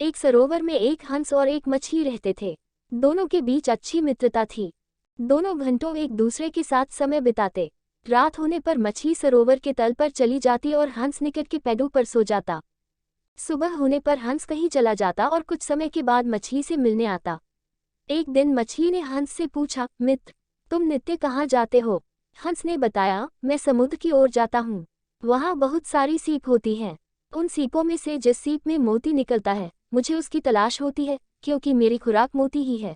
एक सरोवर में एक हंस और एक मछली रहते थे। दोनों के बीच अच्छी मित्रता थी। दोनों घंटों एक दूसरे के साथ समय बिताते। रात होने पर मछली सरोवर के तल पर चली जाती और हंस निकट के पेड़ों पर सो जाता। सुबह होने पर हंस कहीं चला जाता और कुछ समय के बाद मछली से मिलने आता। एक दिन मछली ने हंस से पूछा, मित्र, तुम नित्य कहाँ जाते हो? हंस ने बताया, मैं समुद्र की ओर जाता हूँ। वहाँ बहुत सारी सीप होती हैं। उन सीपों में से जिस सीप में मोती निकलता है, मुझे उसकी तलाश होती है, क्योंकि मेरी खुराक मोती ही है।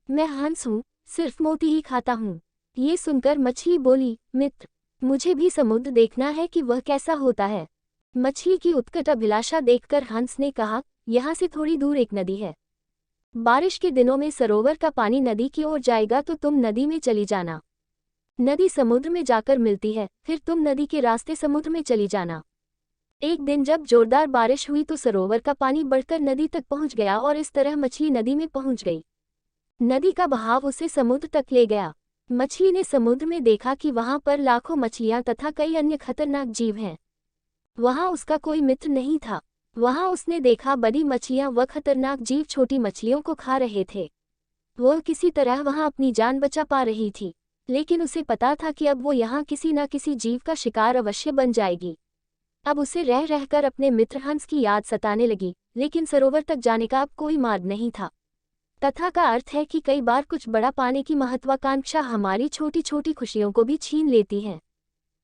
मैं हंस हूँ, सिर्फ मोती ही खाता हूँ। ये सुनकर मछली बोली, मित्र, मुझे भी समुद्र देखना है कि वह कैसा होता है। मछली की उत्कट अभिलाषा देखकर हंस ने कहा, यहाँ से थोड़ी दूर एक नदी है। बारिश के दिनों में सरोवर का पानी नदी की ओर जाएगा तो तुम नदी में चली जाना। नदी समुद्र में जाकर मिलती है, फिर तुम नदी के रास्ते समुद्र में चली जाना। एक दिन जब जोरदार बारिश हुई तो सरोवर का पानी बढ़कर नदी तक पहुंच गया और इस तरह मछली नदी में पहुंच गई। नदी का बहाव उसे समुद्र तक ले गया। मछली ने समुद्र में देखा कि वहां पर लाखों मछलियां तथा कई अन्य खतरनाक जीव हैं। वहां उसका कोई मित्र नहीं था। वहां उसने देखा बड़ी मछलियां व खतरनाक जीव छोटी मछलियों को खा रहे थे। वह किसी तरह वहां अपनी जान बचा पा रही थी, लेकिन उसे पता था कि अब वो यहाँ किसी न किसी जीव का शिकार अवश्य बन जाएगी। अब उसे रह रहकर अपने मित्र हंस की याद सताने लगी, लेकिन सरोवर तक जाने का अब कोई मार्ग नहीं था। कथा का अर्थ है कि कई बार कुछ बड़ा पाने की महत्वाकांक्षा हमारी छोटी छोटी खुशियों को भी छीन लेती है।